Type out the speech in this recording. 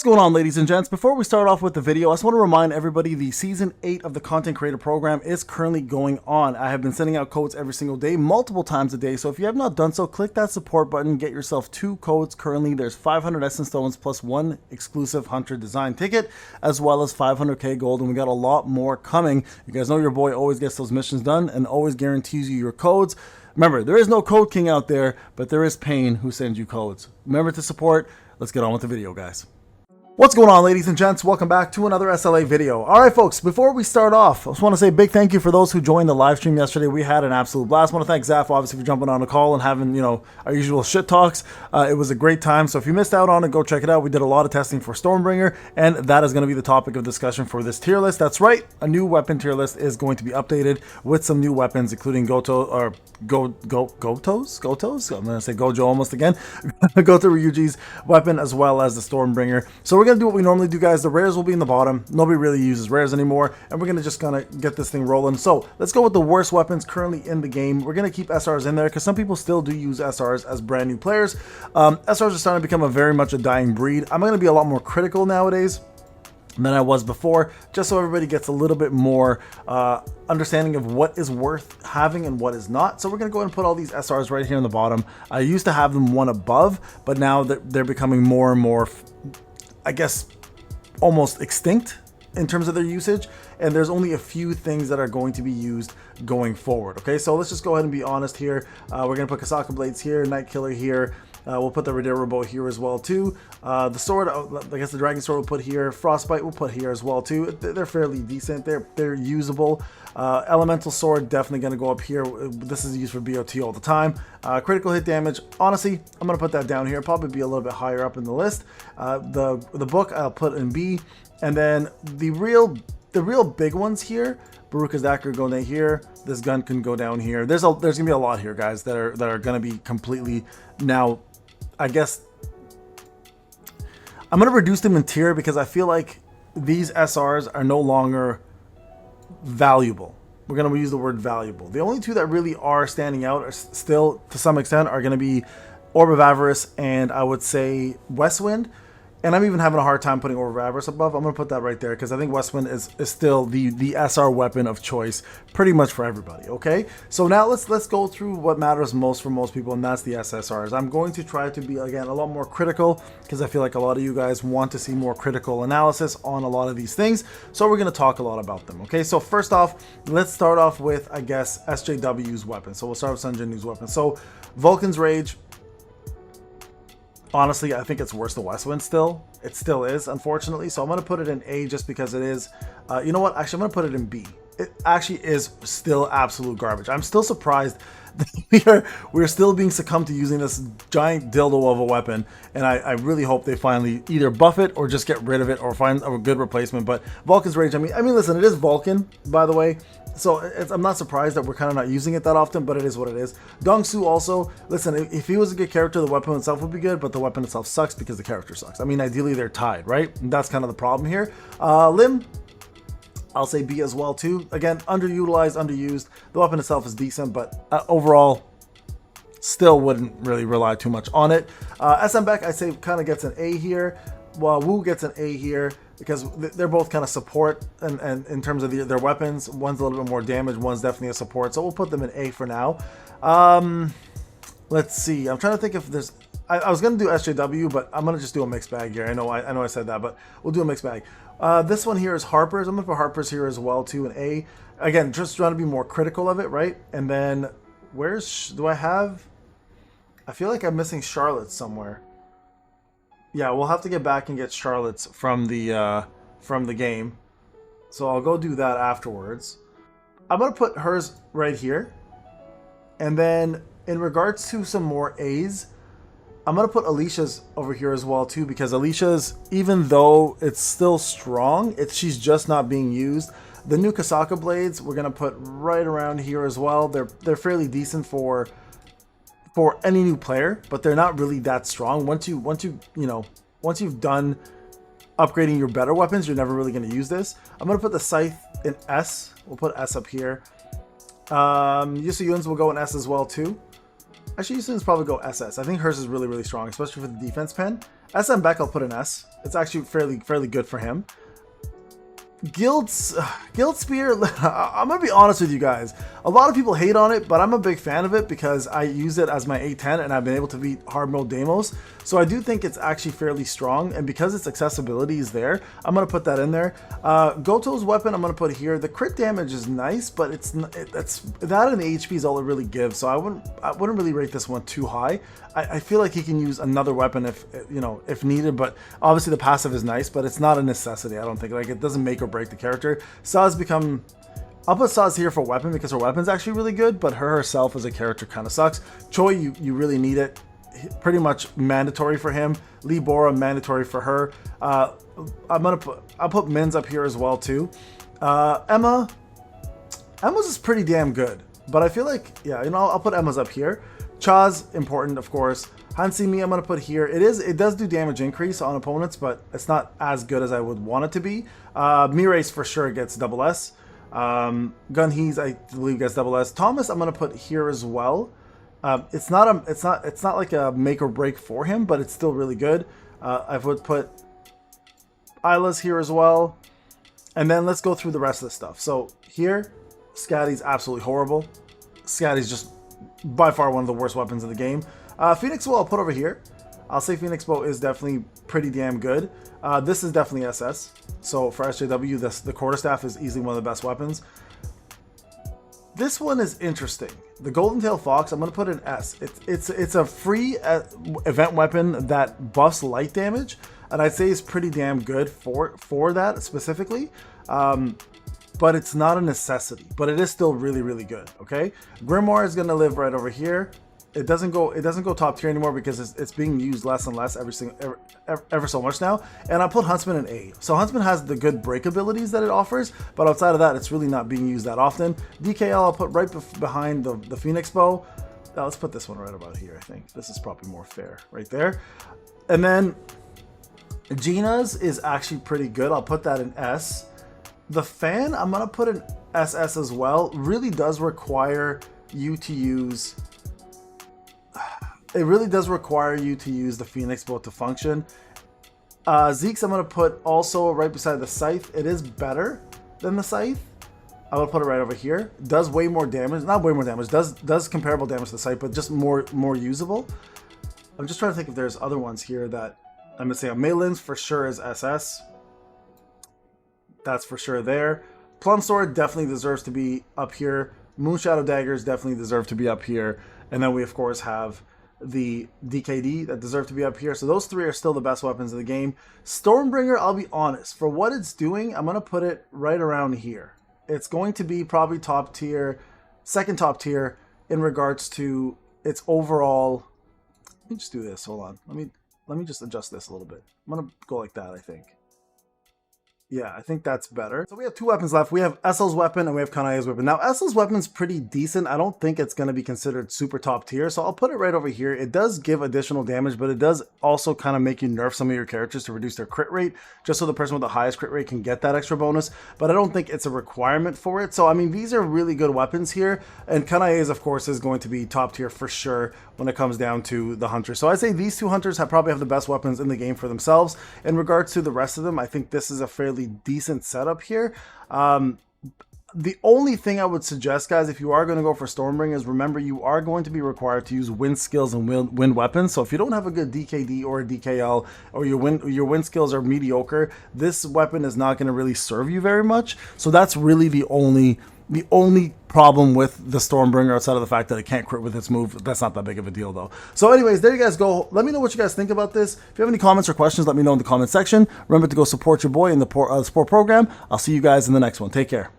What's going on, ladies and gents? Before we start off with the video, I just want to remind everybody the Season 8 of the Content Creator Program is currently going on. I have been sending out codes every single day, multiple times a day, so if you have not done so, click that support button, get yourself 2 codes. Currently, there's 500 Essence Stones plus 1 exclusive Hunter Design ticket, as well as 500k gold, and we got a lot more coming. You guys know your boy always gets those missions done and always guarantees you your codes. Remember, there is no Code King out there, but there is Payne who sends you codes. Remember to support. Let's get on with the video, guys. What's going on, ladies and gents? Welcome back to another SLA video. All right, folks, before we start off, I just want to say a big thank you for those who joined the live stream yesterday. We had an absolute blast. I want to thank Zaf, obviously, for jumping on a call and having, our usual shit talks. It was a great time. So if you missed out on it, go check it out. We did a lot of testing for Stormbringer, and that is going to be the topic of discussion for this tier list. That's right. A new weapon tier list is going to be updated with some new weapons, including Gotos. I'm going to say Gojo almost again. Goto Ryuji's weapon, as well as the Stormbringer. So we're going to do what we normally do, guys. The rares will be in the bottom. Nobody really uses rares anymore, and we're going to just kind of get this thing rolling. So let's go with the worst weapons currently in the game. We're going to keep SRs in there because some people still do use SRs as brand new players. SRs are starting to become very much a dying breed. I'm going to be a lot more critical nowadays than I was before, just so everybody gets a little bit more understanding of what is worth having and what is not. So we're going to go ahead and put all these SRs right here in the bottom. I used to have them one above, but now they're becoming more and more, I guess, almost extinct in terms of their usage, and there's only a few things that are going to be used going forward. Okay, so let's just go ahead and be honest here. We're going to put Kasaka Blades here, Night Killer here. We'll put the Radero Bow here as well too. The sword, I guess the Dragon Sword we'll put here. Frostbite we'll put here as well too. They're fairly decent. They're usable. Elemental Sword definitely going to go up here. This is used for BOT all the time. Critical hit damage, honestly, I'm going to put that down here. Probably be a little bit higher up in the list. The book I'll put in B, and then the real big ones here. Baruka's Dagger go down here. This gun can go down here. There's gonna be a lot here, guys, that are gonna be completely now. I guess I'm gonna reduce them in tier because I feel like these SRs are no longer valuable. We're gonna use the word valuable. The only two that really are standing out are still, to some extent, are gonna be Orb of Avarice and I would say Westwind. And I'm even having a hard time putting Orb of Avarice above. I'm going to put that right there because I think Westwind is still the SR weapon of choice pretty much for everybody, okay? So now let's go through what matters most for most people, and that's the SSRs. I'm going to try to be, again, a lot more critical because I feel like a lot of you guys want to see more critical analysis on a lot of these things. So we're going to talk a lot about them, okay? So first off, let's start off with, I guess, SJW's weapon. So we'll start with Sun Jinu's weapon. So Vulcan's Rage. Honestly, I think it's worse than Westwind still. It still is, unfortunately. So I'm going to put it in A just because it is. You know what? Actually, I'm going to put it in B. It actually is still absolute garbage. I'm still surprised that we're still being succumbed to using this giant dildo of a weapon. And I really hope they finally either buff it or just get rid of it or find a good replacement. But Vulcan's Rage, I mean, listen, it is Vulcan, by the way. So I'm not surprised that we're kind of not using it that often, but it is what it is. Dongsu also, listen, if he was a good character, the weapon itself would be good, but the weapon itself sucks because the character sucks. I mean, ideally they're tied, right? And that's kind of the problem here. Lim, I'll say B as well too. Again, underutilized, underused. The weapon itself is decent, but overall, still wouldn't really rely too much on it. SM Beck, I say kind of gets an A here. Well, Wu gets an A here because they're both kind of support and in terms of their weapons. One's a little bit more damage, one's definitely a support. So we'll put them in A for now. Let's see. I'm trying to think if there's... I was going to do SJW, but I'm going to just do a mixed bag here. I know I said that, but we'll do a mixed bag. This one here is Harper's. I'm going to put Harper's here as well, too, in A. Again, just trying to be more critical of it, right? And then, do I have... I feel like I'm missing Charlotte somewhere. Yeah, we'll have to get back and get Charlotte's from the game. So I'll go do that afterwards. I'm going to put hers right here. And then in regards to some more A's, I'm going to put Alicia's over here as well too, because Alicia's, even though it's still strong, she's just not being used. The new Kasaka Blades, we're going to put right around here as well. They're fairly decent for any new player, but they're not really that strong. Once you've done upgrading your better weapons, you're never really going to use this. I'm going to put the Scythe in S. We'll put S up here. Yusuyun's will go in S as well too. Actually, you should probably go SS. I think hers is really, really strong, especially for the defense pen. SM Beck, I'll put an S. It's actually fairly good for him. Guild Spear, I'm gonna be honest with you guys. A lot of people hate on it, but I'm a big fan of it because I use it as my A10 and I've been able to beat hard mode Deimos. So I do think it's actually fairly strong, and because its accessibility is there, I'm gonna put that in there. Goto's weapon, I'm gonna put here. The crit damage is nice, but it's that and the HP is all it really gives. So I wouldn't really rate this one too high. I feel like he can use another weapon if needed, but obviously the passive is nice, but it's not a necessity. I don't think, like, it doesn't make or break the character. I'll put Saz here for weapon because her weapon's actually really good, but her herself as a character kind of sucks. Choi, you really need it. Pretty much mandatory for him. Lee Bora, mandatory for her. I'll put Min's up here as well too. Emma's is pretty damn good, but I feel like, yeah, I'll put Emma's up here. Chaz, important, of course. Hansi Mi, I'm gonna put here. It does do damage increase on opponents, but it's not as good as I would want it to be. Mirace for sure gets double S. Gunhees, I believe, gets double S. Thomas, I'm gonna put here as well. It's not like a make or break for him, but it's still really good. I would put Isla's here as well. And then let's go through the rest of the stuff. So here, Scatty's absolutely horrible. Scatty's just by far one of the worst weapons in the game. Phoenix Bow I'll put over here. I'll say Phoenix Bow is definitely pretty damn good. This is definitely SS. So for SJW, the quarterstaff is easily one of the best weapons. This one is interesting. The Golden Tail Fox, I'm going to put an S. It's a free event weapon that buffs light damage, and I'd say it's pretty damn good for that specifically. But it's not a necessity, but it is still really, really good. Okay, Grimoire is going to live right over here. It doesn't go top tier anymore because it's being used less and less ever so much now. And I put Huntsman in A. So Huntsman has the good break abilities that it offers, but outside of that, it's really not being used that often. DKL I'll put right behind the Phoenix Bow. Now let's put this one right about here. I think this is probably more fair right there. And then Gina's is actually pretty good. I'll put that in S. The fan, I'm gonna put an SS as well. Really does require you to use. It really does require you to use the Phoenix Bow to function. Zeke's I'm going to put also right beside the Scythe. It is better than the Scythe. I'm going to put it right over here. Does way more damage. Not way more damage. Does comparable damage to the Scythe, but just more usable. I'm just trying to think if there's other ones here that I'm missing. Malin's for sure is SS. That's for sure there. Plum Sword definitely deserves to be up here. Moonshadow Daggers definitely deserve to be up here. And then we, of course, have the DKD that deserve to be up here. So those three are still the best weapons of the game. Stormbringer, I'll be honest, for what it's doing, I'm going to put it right around here. It's going to be probably top tier, second top tier in regards to its overall. Let me just do this. Hold on. Let me just adjust this a little bit. I'm going to go like that, I think. Yeah, I think that's better. So we have two weapons left. We have Essel's weapon and we have Kanae's weapon. Now, Essel's weapon's pretty decent. I don't think it's going to be considered super top tier, so I'll put it right over here. It does give additional damage, but it does also kind of make you nerf some of your characters to reduce their crit rate, just so the person with the highest crit rate can get that extra bonus, but I don't think it's a requirement for it. So, I mean, these are really good weapons here, and Kanae's, of course, is going to be top tier for sure when it comes down to the Hunters. So I'd say these two Hunters probably have the best weapons in the game for themselves. In regards to the rest of them, I think this is a fairly decent setup here. The only thing I would suggest, guys, if you are going to go for Stormbringer, is remember you are going to be required to use wind skills and wind weapons. So if you don't have a good DKD or a DKL, or your wind skills are mediocre, this weapon is not going to really serve you very much. So that's really the only problem with the Stormbringer, outside of the fact that it can't crit with its move. That's not that big of a deal, though. So anyways, there you guys go. Let me know what you guys think about this. If you have any comments or questions, let me know in the comment section. Remember to go support your boy in the support program. I'll see you guys in the next one. Take care.